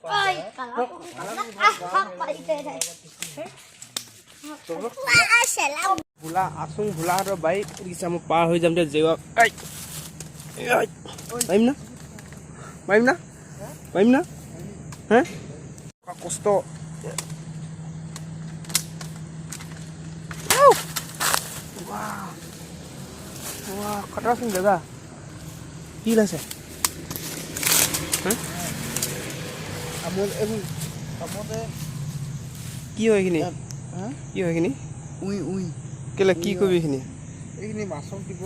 Ôi, cả nó không phải thế này. Sẽ làm ভোলা আসুং ভোলাহঁতৰ bike rickshaw মই পাৰ হৈ যাম দে জেগা পাৰিম না পাৰিম না পাৰিম না হে কষ্ট খতৰাচোন জেগা কি ওলাইছে কি হয় এইখিনি কি হয় এইখিনি কেলে কি কৰিবি এইখিনি এইখিনি মাছক দিব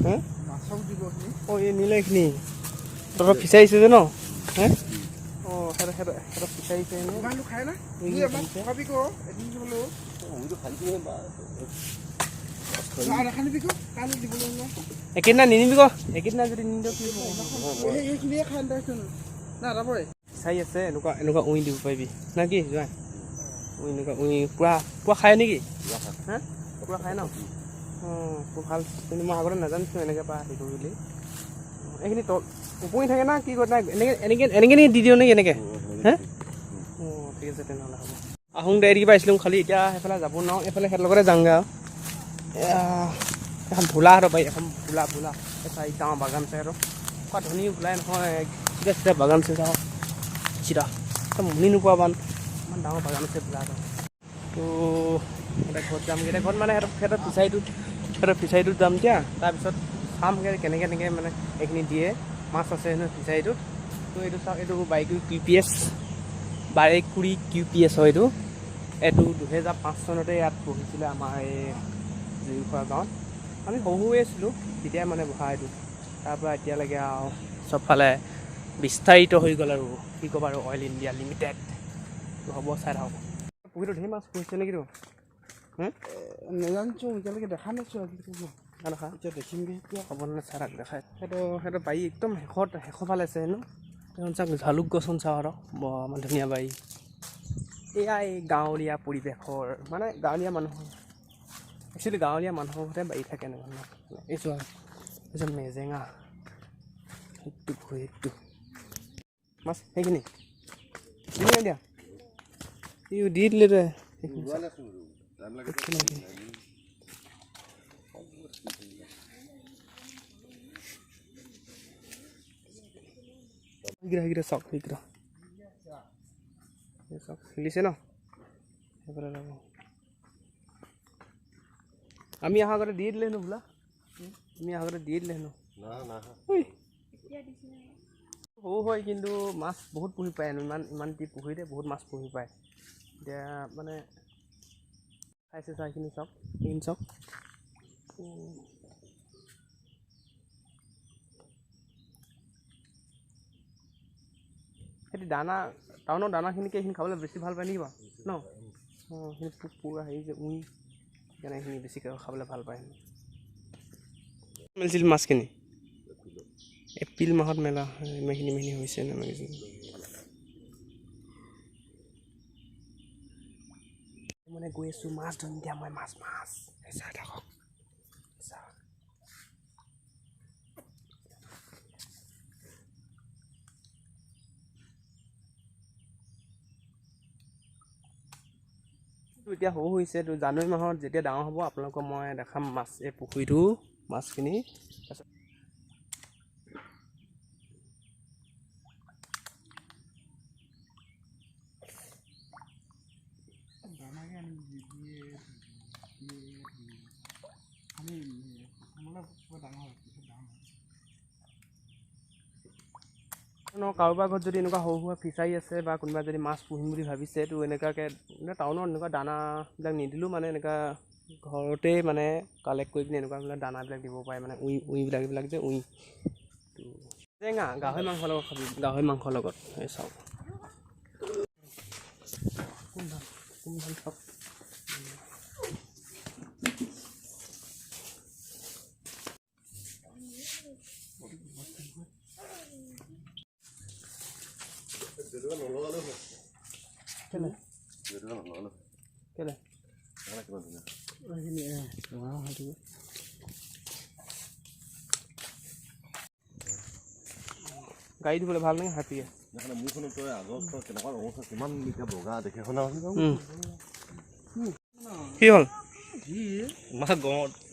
হে মাছক দিব এইখিনি অঁ এই নিলে এইখিনি তহঁতৰ ফিচাৰিছে যে ন হে অঁ সিহঁতৰ ফিচাৰিছে ইমানটো খাই না খাবি ক এদিন হ'লেও নাখানিবি ক কালি দিবলৈ একেদিনা নিনিবি ক একেদিনা যদি নিনিয় কি এইখিনিয়ে খাই দেচোন না যাবই ফিচাৰি আছে এনেকুৱা এনেকুৱা উই দিব পাৰিবি না কি যোৱা এনেকুৱা উই পুৰা খায় নেকি হা পুৰা খায় ন অঁ ভাল কিন্তু মই আগতে নাজানিছোঁ এনেকৈ পৰা হেৰি কৰোঁ বুলি এইখিনি তল উপঙি থাকে না কি কৰে এনেকৈ দি দিওঁ নেকি এনেকৈ হে অঁ ঠিক আছে তেনেহ'লে হ'ব আহোঁ দে কিবা আহিছিলোঁ খালি এতিয়া সেইফালে যাব নোৱাৰোঁ এইফালে সিহঁতৰ লগতে যাওঁগৈ আৰু এখন ভোলাহঁতৰ পাৰি এখন ভোলা চাই ডাঙৰ বাগান আছে আৰু খোৱা ধনী ভোলাই নহয় চিধা চিধা বাগান আছে চাওঁ চিধা মুনি নোপোৱা বান ইমান ডাঙৰ বাগান আছে ভোলাহঁতৰ তো এতিয়া ঘৰত যামগৈ এতিয়া ঘৰত মানে সিহঁতৰ ফিচাৰিটোত যাম এতিয়া তাৰপিছত চামগৈ কেনেকৈ মানে এইখিনি দিয়ে মাছ আছে হেনো ফিচাৰিটোত তো এইটো চাওক এইটো বাইকুৰি QPS বাৰেকুৰি QPS হয় এইটো 2005 চনতে ইয়াত বহিছিলে আমাৰ এই জুইখোৱা গাঁৱত আমি সৰু আছিলোঁ তেতিয়াই মানে বহা এইটো তাৰপৰা এতিয়ালৈকে আৰু চবফালে বিস্তাৰিত হৈ গ'ল আৰু কি ক'ব আৰু অইল ইণ্ডিয়া লিমিটেড হ'ব চাই থাকক পুখুৰীটো ঢেৰ মাছ পুহিছে নেকিতো নাজানিছোঁ এতিয়ালৈকে দেখা নাইছোঁ দেখা এতিয়া দেখিমগৈ এতিয়া হ'ব নে চাই থাক দেখাই সিহঁতৰ বাৰী একদম শেষৰ ফালে আছে হেনো এখন চাওক জালুক গছখন চাওঁ আৰু বৰ মানে ধুনীয়া বাৰী এয়া এই গাঁৱলীয়া পৰিৱেশৰ মানে গাঁৱলীয়া মানুহৰ একচুৱেলি গাঁৱলীয়া মানুহৰ ঘৰতে বাৰী থাকে এনেকুৱা এই চোৱা এজন মেজেঙা সেইটো পুখুৰীটো মাছ সেইখিনি দিয়া দি দিলে তই সেইকেইটা চাওক সেইকেইটা চাওক খেলিছে ন সেইফালে যাব আমি অহা আগতে দি দিলে হেনো বোলা আমি অহা আগতে দি দিলে হেনো সৰু হয় কিন্তু মাছ বহুত পুহি পায় ইমান পুখুৰীতে বহুত মাছ পুহি পায় এতিয়া মানে খাইছে চাই এইখিনি চাওক এইখিনি চাওক সেইটো দানা টাউনৰ দানাখিনিকে এইখিনি খাবলৈ বেছি ভাল পায় নেকি বাৰু ন অঁ সেইখিনি পোক পৰুৱা হেৰি যে উই সেইকাৰণে এইখিনি বেছিকৈ খাবলৈ ভাল পায় মেলিছিল মাছখিনি এপ্ৰিল মাহত মেলা ইমানখিনি হৈছে মেলিছিল মানে গৈ আছোঁ মাছ ধৰিম দিয়া মই মাছ চাই থাকক এতিয়া সৰু হৈছে তো জানুৱাৰী মাহত যেতিয়া ডাঙৰ হ'ব আপোনালোকক মই দেখাম মাছ এই পুখুৰীটো মাছখিনি তাৰপিছত কাৰোবাৰ ঘৰত যদি এনেকুৱা সৰু সুৰা ফিচাৰী আছে বা কোনোবা যদি মাছ পুহিম বুলি ভাবিছে তো এনেকুৱাকৈ টাউনত এনেকুৱা দানাবিলাক নিদিলেও মানে এনেকুৱা ঘৰতেই মানে কালেক্ট কৰি পিনে এনেকুৱাবিলাক দানাবিলাক দিব পাৰে মানে উইবিলাক যে উই তো টেঙা গাহৰি মাংসৰ লগত খাবি গাহৰি মাংসৰ লগত এই চাওক কোনধান চাওক কেলে গাড়ী ধুবলৈ ভাল নে হাতীয়ে কি হ'ল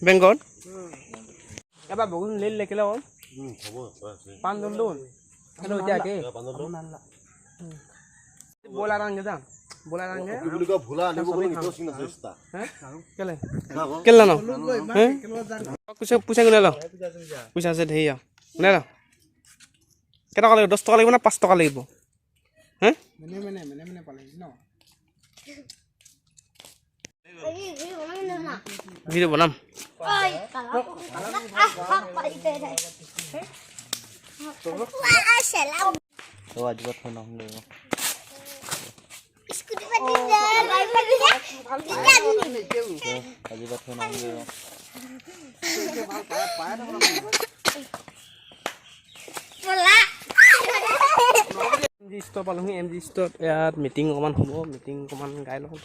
বেংকত এবাৰ বগুন লেল লেখিলে হ'ল পান দল হেল্ল' এতিয়া কি বলাৰ আনগে যাম বলাৰ আনগে কেলে কেলে ন পইচা কোনে ল পইচা আছে ধেৰ কোনে ল কেইটকা লাগিব 10 টকা লাগিব না 5 টকা লাগিব হে মানে পালে ন ভিডিঅ' বনাম Ôi, cả lắm. Hắc bay đây này. Sẽ làm. Tôi aja buat menang dulu. Scooty đi ra, lại đi ra. Đi ra đi. Aja buat menang dulu. Bola. MG store পালোহি MG store ইয়াত meeting অকমান হ'ব meeting অকমান গাই লওঁ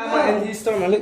আমাৰ MG store মালিক